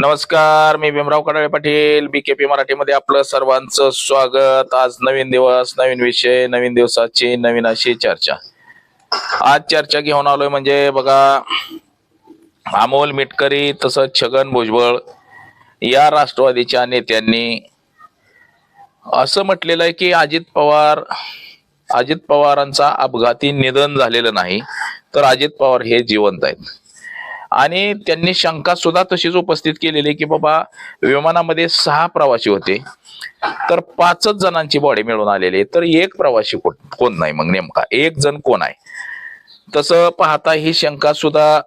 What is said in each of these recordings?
नमस्कार, मी भीमराव कडाळे पाटील, बीकेपी मराठीमध्ये आपलं सर्वांचं स्वागत. आज नवीन दिवस, नवीन विषय, नवीन दिवसाची नवीन अशी चर्चा. आज चर्चा घेऊन आलोय म्हणजे बघा, अमोल मिटकरी तसंच छगन भुजबळ या राष्ट्रवादीच्या नेत्यांनी असं म्हटलेलं आहे की अजित पवारांचा अपघाती निधन झालेलं नाही, तर अजित पवार हे जिवंत आहेत. आणि त्यांनी शंका सुद्धा तशीच उपस्थित केलेली की बाबा, विमानामध्ये 6 प्रवासी होते तर 5च जणांची बॉडी मिळून आलेली, तर एक प्रवासी कोण नाही, मग नेमका एक जण कोण आहे? तसं पाहता ही शंका सुद्धा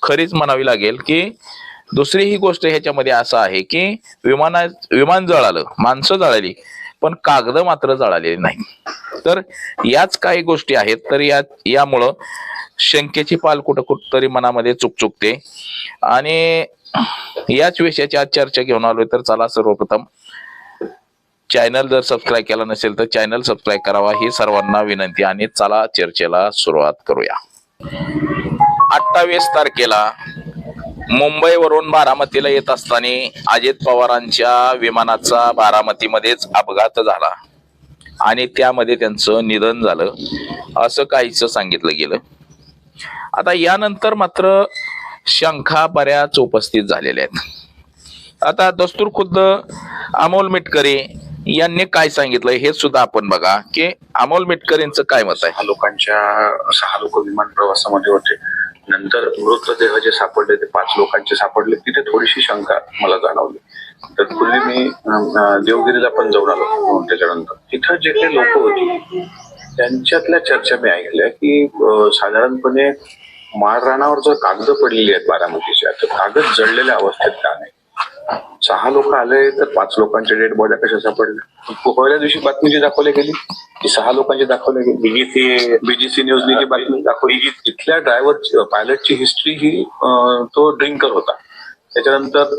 खरीच म्हणावी लागेल. की दुसरी ही गोष्ट ह्याच्यामध्ये असं आहे की विमान जळालं, माणसं जळाली, पण कागद मात्र जळालेली नाही. तर याच काही गोष्टी आहेत. तर यामुळं शंकेची पाल कुठं तरी मनामध्ये चुकचुकते. आणि याच विषयाची आज चर्चा घेऊन आलोय. तर चला, सर्वप्रथम चॅनल जर सबस्क्राईब केला नसेल तर चॅनल सबस्क्राईब करावा, ही सर्वांना विनंती. आणि चला चर्चेला सुरुवात करूया. 28 तारखेला मुंबईवरून बारामतीला येत असताना अजित पवारांच्या विमानाचा बारामतीमध्येच अपघात झाला आणि त्यामध्ये त्यांचं निधन झालं, असं काहीच सांगितलं गेलं. आता यानंतर मात्र शंका बऱ्याच उपस्थित झालेल्या आहेत. आता दस्तूर खुद्द अमोल मिटकरी यांनी काय सांगितलं हे सुद्धा आपण बघा की अमोल मिटकरींचं काय मत आहे. 6 लोक विमान प्रवासामध्ये होते. नंतर मृतदेह जे सापडले ते 5 लोकांचे सापडले. तिथे थोडीशी शंका मला जाणवली. तर पूर्वी मी देवगिरीला पण जाऊन आलो. त्याच्यानंतर तिथं जे काही लोक होती त्यांच्यातल्या चर्चा मी ऐकल्या की साधारणपणे माळरानावर जर कागद पडलेली आहेत बारामतीच्या, तर कागद जळलेल्या अवस्थेत का नाही? 6 लोक आले तर 5 लोकांच्या डेड बॉड्या कशा सापडल्या? पहिल्या दिवशी बातमी जी दाखवली गेली की 6 लोकांची दाखवली गेली. बीजीसी न्यूजने जी बातमी दाखवली, तिथल्या ड्रायव्हर पायलटची हिस्ट्री ही तो ड्रिंकर होता. त्याच्यानंतर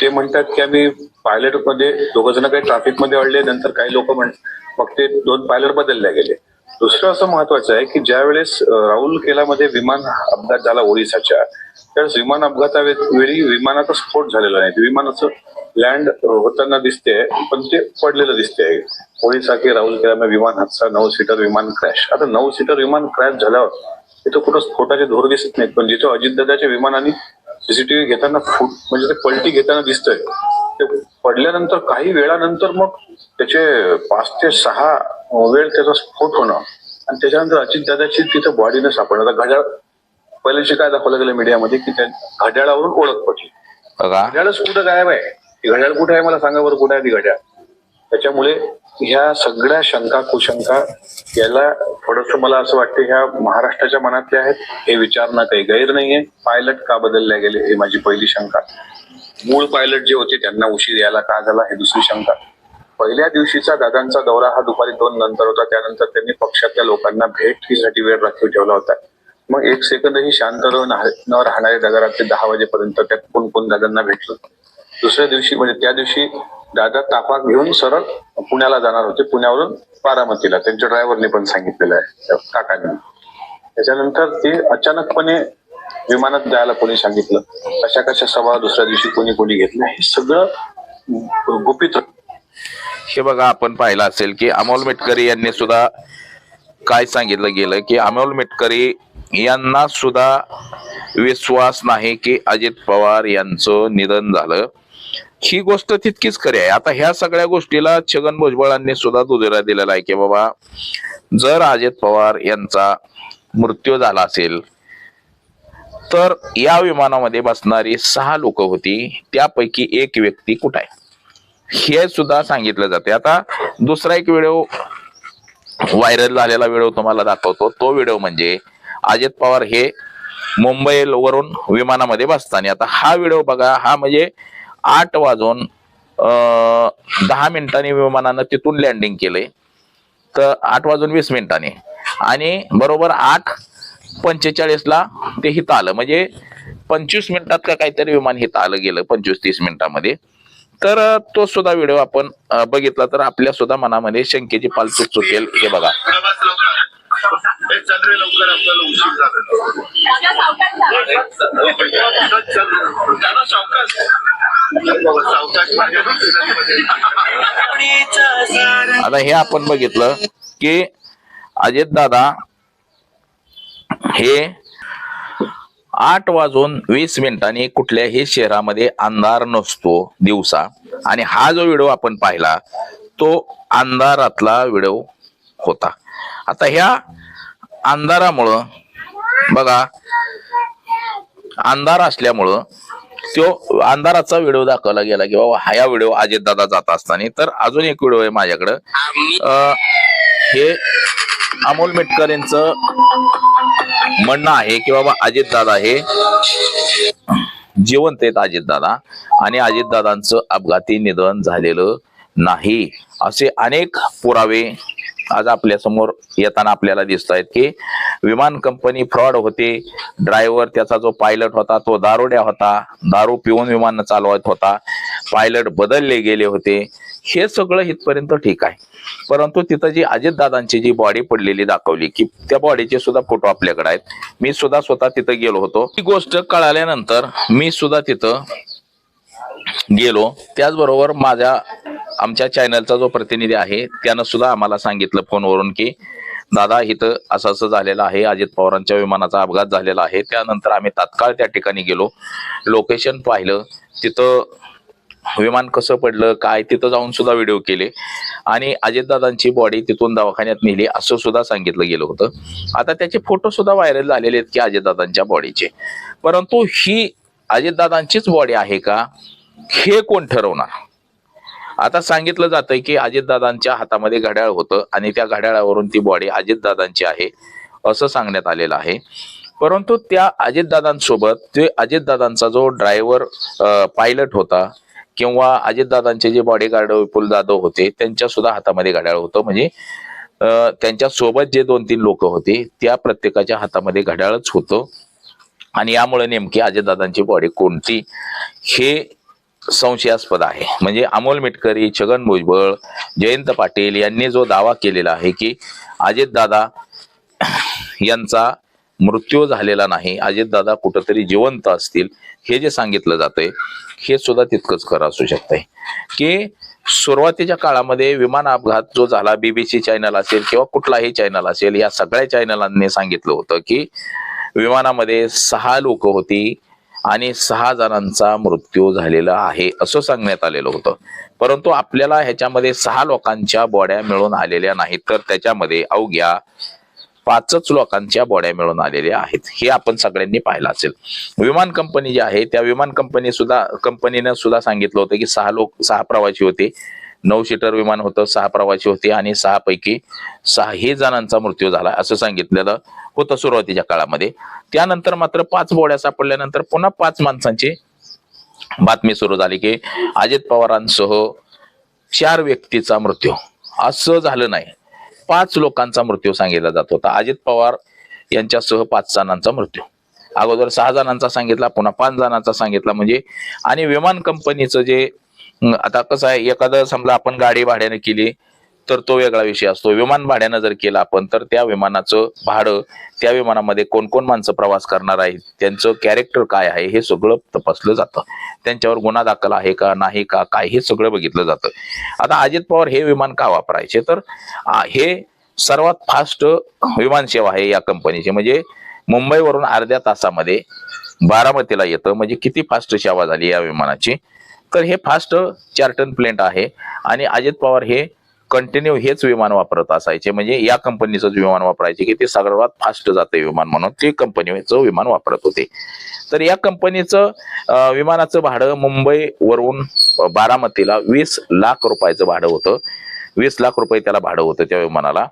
ते म्हणतात की आम्ही पायलट मध्ये 2 जण काही ट्रॅफिक मध्ये अडले. नंतर काही लोक मग ते 2 पायलट बदलले गेले. दुसरं असं महत्वाचं आहे की ज्या वेळेस राऊरकेलामध्ये विमान अपघात झाला ओडिसाच्या, त्यावेळेस विमान अपघातावेळी विमानाचा स्फोट झालेला नाही. विमानाचं लँड होताना दिसते पण ते पडलेलं दिसते. ओडिसा की राऊरकेला विमान हादसा, 9 सीटर विमान क्रॅश. आता 9 सीटर विमान क्रॅश झाल्यावर तिथं कुठं स्फोटाचे धोर दिसत नाहीत, पण जिथं अजितदादाच्या विमानाने सीसीटीव्ही घेताना म्हणजे ते पलटी घेताना दिसतंय, ते पडल्यानंतर काही वेळानंतर मग त्याचे 5 ते 6 वेळ त्याचा स्फोट होणं आणि त्याच्यानंतर अजितदादाची तिथं बॉडी न सापडणं. घड्याळ पहिल्याशी काय दाखवलं गेलं मीडियामध्ये की त्या घड्याळावरून ओळख पडली. घड्याळच कुठं गायब आहे? घड्याळ कुठे आहे मला सांगा बरं, कुठे आहे ती घड्याळ? त्याच्यामुळे ह्या सगळ्या शंका कुशंका याला थोडस मला असं वाटतं ह्या महाराष्ट्राच्या मनातल्या आहेत. हे विचारणं काही गैर नाहीये. पायलट का बदलले गेले हे माझी पहिली शंका. मूळ पायलट जे होते त्यांना उशीर यायला का झाला हे दुसरी शंका. पहिल्या दिवशीचा दादांचा दौरा हा दुपारी 2 नंतर होता. त्यानंतर त्यांनी पक्षातल्या लोकांना भेटीसाठी वेळ राखीव ठेवला होता. मग 1 सेकंदही शांत न राहणारे दादा रात्री 10 वाजेपर्यंत त्यात कोण दादांना भेटलं. दुसऱ्या दिवशी म्हणजे त्या दिवशी दादा ताफा घेऊन सरळ पुण्याला जाणार होते. पुण्यावरून बारामतीला त्यांच्या ड्रायव्हरने पण सांगितलेलं आहे काकांनी. त्याच्यानंतर ते अचानकपणे विमानात जायला कोणी सांगितलं, कशा सभा दुसऱ्या दिवशी कोणी घेतलं, हे सगळं गुपित. हे बघा, आपण पाहिलं असेल की अमोल मिटकरी यांनी सुद्धा काय सांगितलं गेलं की अमोल मिटकरी यांना सुद्धा विश्वास नाही की अजित पवार यांचं निधन झालं. ही गोष्ट तितकीच खरी आहे. आता ह्या सगळ्या गोष्टीला छगन भुजबळांनी सुद्धा दुजोरा दिलेला आहे की बाबा, जर अजित पवार यांचा मृत्यू झाला असेल तर या विमानामध्ये बसणारी 6 लोक होती, त्यापैकी एक व्यक्ती कुठे आहे हे सुद्धा सांगितलं जाते. आता दुसरा एक व्हिडिओ व्हायरल झालेला व्हिडिओ तुम्हाला दाखवतो. तो व्हिडिओ म्हणजे अजित पवार हे मुंबईवरून विमानामध्ये बसताना. आता हा व्हिडिओ बघा. हा म्हणजे 8 वाजून 10 मिनिटांनी विमानानं तिथून लँडिंग केलंय, तर 8 वाजून 20 मिनिटांनी, आणि बरोबर 8:45 ते हिथं आलं. म्हणजे 25 मिनिटात का काहीतरी विमान हिथं आलं गेलं, 25-30 मिनिटांमध्ये. तर तो सुद्धा व्हिडिओ आपण बघितला तर आपल्या सुद्धा मनामध्ये शंकेची पाल चुकचुकेल. हे बघा. रे लवकर, आपल्याला उशीर झाला. आता हे आपण बघितलं की अजितदादा हे 8:20 कुठल्याही शहरामध्ये अंधार नसतो दिवसा, आणि हा जो व्हिडिओ आपण पाहिला तो अंधारातला व्हिडिओ होता. आता ह्या अंधारामुळं बघा, अंधार असल्यामुळं तो अंधाराचा व्हिडिओ दाखवला गेला की बाबा हा व्हिडिओ अजितदादा जात असताना. तर अजून एक व्हिडिओ आहे माझ्याकडं, हे अमोल मेटकर यांचं म्हणणं आहे की बाबा अजितदादा हे जिवंत आहेत अजितदादा, आणि अजितदादांचं अपघाती निधन झालेलं नाही, असे अनेक पुरावे आज आपल्या समोर येताना आपल्याला दिसत आहेत. की विमान कंपनी फ्रॉड होते, ड्रायव्हर त्याचा जो पायलट होता तो दारुड्या होता, दारू पिऊन विमान चालवत होता, पायलट बदलले गेले होते, हे सगळं इथपर्यंत ठीक आहे. परंतु तिथं जी अजितदादांची जी बॉडी पडलेली दाखवली की त्या बॉडीचे सुद्धा फोटो आपल्याकडे आहेत. मी सुद्धा स्वतः तिथं गेलो होतो. ही गोष्ट कळाल्यानंतर मी सुद्धा तिथं गेलो. त्याचबरोबर आमच्या चॅनलचा जो प्रतिनिधी आहे त्यानं सुद्धा आम्हाला सांगितलं फोनवरून की दादा इथं असं असं झालेलं आहे, अजित पवारांच्या विमानाचा अपघात झालेला आहे. त्यानंतर आम्ही तात्काळ त्या ठिकाणी गेलो, लोकेशन पाहिलं, तिथं विमान कसं पडलं काय तिथं जाऊन सुद्धा व्हिडिओ केले, आणि अजितदादांची बॉडी तिथून दवाखान्यात नेली असं सुद्धा सांगितलं गेलं होतं. आता त्याचे फोटो सुद्धा व्हायरल झालेले आहेत की अजितदादांच्या बॉडीचे. परंतु ही अजितदादांचीच बॉडी आहे का हे कोण ठरवणार? आता सांगितलं जातंय की अजितदादांच्या हातामध्ये घड्याळ होतं आणि त्या घड्याळावरून ती बॉडी अजितदादांची आहे असं सांगण्यात आलेलं आहे. परंतु त्या अजितदादांसोबत ते अजितदादांचा जो ड्रायव्हर पायलट होता किंवा अजितदादांचे जे बॉडीगार्ड विपुल जाधव होते त्यांच्या सुद्धा हातामध्ये घड्याळ होतं. म्हणजे त्यांच्या सोबत जे 2-3 लोक होते त्या प्रत्येकाच्या हातामध्ये घड्याळच होतं, आणि यामुळे नेमकी अजितदादांची बॉडी कोणती हे संशयास्पद आहे. म्हणजे अमोल मिटकरी, छगन भुजबळ, जयंत पाटील यांनी जो दावा केलेला आहे की अजितदादा यांचा मृत्यू झालेला नाही, अजितदादा कुठंतरी जिवंत असतील, हे जे सांगितलं जातंय हे सुद्धा तितकंच खरं असू शकतंय. की सुरुवातीच्या काळामध्ये विमान अपघात जो झाला, BBC चॅनल असेल किंवा कुठलाही चॅनल असेल, या सगळ्या चॅनलांनी सांगितलं होतं की विमानामध्ये 6 लोक होती आणि 6 जणांचा मृत्यू झालेला आहे असं सांगण्यात आलेलं होतं. परंतु आपल्याला ह्याच्यामध्ये 6 लोकांच्या बॉड्या मिळून आलेल्या नाहीत, तर त्याच्यामध्ये अवघ्या 5च लोकांच्या बॉड्या मिळून आलेल्या आहेत. हे आपण सगळ्यांनी पाहिलं असेल. विमान कंपनी जी आहे त्या विमान कंपनीनं सुद्धा सांगितलं होतं की 6 प्रवासी होते, 9 सीटर विमान होतं, 6 प्रवासी होते आणि 6 पैकी 6 जणांचा मृत्यू झाला असं सांगितलेलं होतं सुरुवातीच्या काळामध्ये. त्यानंतर मात्र 5 बॉड्या सापडल्यानंतर पुन्हा 5 माणसांची बातमी सुरू झाली की अजित पवारांसह 4 व्यक्तीचा मृत्यू. असं झालं नाही, 5 लोकांचा मृत्यू सांगितला जात होता. अजित पवार यांच्यासह 5 जणांचा मृत्यू. अगोदर 6 जणांचा सांगितला, पुन्हा 5 जणांचा सांगितला. म्हणजे आणि विमान कंपनीचं जे आता कसं आहे, एखादं समजा आपण गाडी भाड्याने केली तर तो वेगळा विषय असतो. विमान भाड्यानं जर केलं आपण तर त्या विमानाचं भाडं, त्या विमानामध्ये कोण कोण माणसं प्रवास करणार आहेत, त्यांचं कॅरेक्टर काय आहे हे सगळं तपासलं जातं. त्यांच्यावर गुन्हा दाखल आहे का नाही का काय हे सगळं बघितलं जातं. आता अजित पवार हे विमान का वापरायचे, तर हे सर्वात फास्ट विमान सेवा आहे या कंपनीची. म्हणजे मुंबईवरून अर्ध्या तासामध्ये बारामतीला येतं. म्हणजे किती फास्ट सेवा झाली या विमानाची. तर हे फास्ट चार्टर्ड प्लेन आहे आणि अजित पवार हे कंटिन्यू हेच विमान वापरत असायचे. म्हणजे या कंपनीचं विमान वापरायचे की ते सर्वात फास्ट जाते विमान म्हणून ते कंपनीचं विमान वापरत होते. तर या कंपनीचं विमानाचं भाडं मुंबईवरून बारामतीला 20 लाख रुपयाचं भाडं होतं. 20 लाख रुपये त्याला भाडं होतं त्या विमानाला.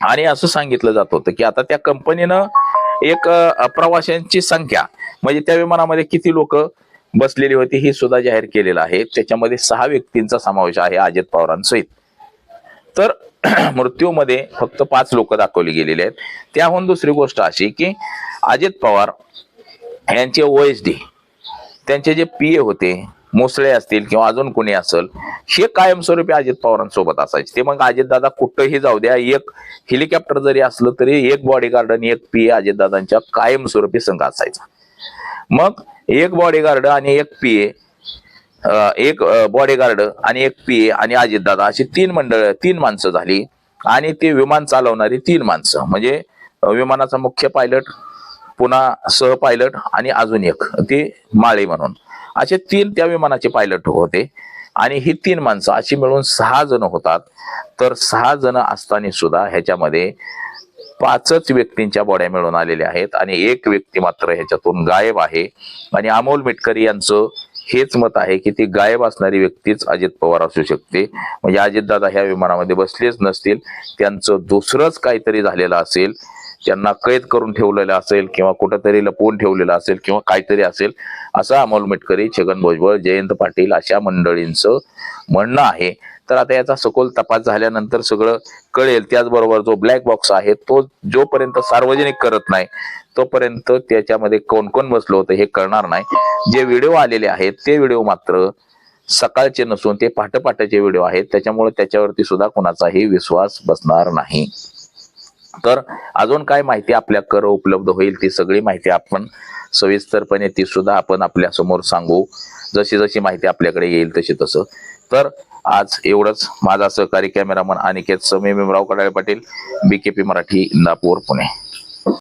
आणि असं सांगितलं जात होतं की आता त्या कंपनीनं एक प्रवाशांची संख्या म्हणजे त्या विमानामध्ये किती लोक बसलेली होती ही सुद्धा जाहीर केलेलं आहे. त्याच्यामध्ये 6 व्यक्तींचा समावेश आहे अजित पवारांसहित. तर मृत्यूमध्ये फक्त 5 लोक दाखवली गेलेली आहेत. त्याहून दुसरी गोष्ट अशी की अजित पवार यांचे OSD त्यांचे जे PA होते मोसळे असतील किंवा अजून कोणी असेल, हे कायमस्वरूपी अजित पवारांसोबत असायचे. ते मग अजितदादा कुठंही जाऊ द्या, एक हेलिकॉप्टर जरी असलं तरी एक बॉडीगार्ड आणि एक पीए अजितदादांच्या कायमस्वरूपी संघ असायचा. मग एक बॉडीगार्ड आणि एक पीए, एक बॉडीगार्ड आणि एक पीए आणि अजितदादा अशी तीन माणसं झाली. आणि ते विमान चालवणारी 3 माणसं, म्हणजे विमानाचा मुख्य पायलट, पुन्हा सह पायलट आणि अजून एक ते माळे म्हणून, असे 3 त्या विमानाचे पायलट होते. आणि ही 3 माणसं अशी मिळून 6 जण होतात. तर 6 जण असताना सुद्धा ह्याच्यामध्ये 5च व्यक्तींच्या बॉड्या मिळून आलेल्या आहेत आणि एक व्यक्ती मात्र ह्याच्यातून गायब आहे. आणि अमोल मिटकरी यांचं हेच मत आहे की ती गायब असणारी व्यक्तीच अजित पवार असू शकते. म्हणजे अजितदादा ह्या विमानामध्ये बसलेच नसतील, त्यांचं दुसरंच काहीतरी झालेलं असेल, त्यांना कैद करून ठेवलेलं असेल किंवा कुठंतरी लपवून ठेवलेलं असेल किंवा काहीतरी असेल, असं अमोल मिटकरी, छगन भुजबळ, जयंत पाटील अशा मंडळींचं म्हणणं आहे. तर आता याचा सखोल तपास झाल्यानंतर सगळं कळेल. त्याचबरोबर जो ब्लॅक बॉक्स आहे तो जोपर्यंत सार्वजनिक करत नाही तोपर्यंत त्याच्यामध्ये कोण कोण बसलं होतं हे कळणार नाही. जे व्हिडिओ आलेले आहेत ते व्हिडिओ मात्र सकाळचे नसून ते पहाटे व्हिडिओ आहेत, त्याच्यामुळे त्याच्यावरती सुद्धा कोणाचाही विश्वास बसणार नाही. तर अजून काय माहिती आपल्याकडे उपलब्ध होईल ती सगळी माहिती आपण सविस्तरपणे ती सुद्धा आपण आपल्या समोर सांगू, जशी जशी माहिती आपल्याकडे येईल तशी तसं. तर आज एवढंच. माझा सहकारी कॅमेरामन अनिकेत समी, भीमराव कडाळे पाटील, BKP मराठी, इंदापूर, पुणे.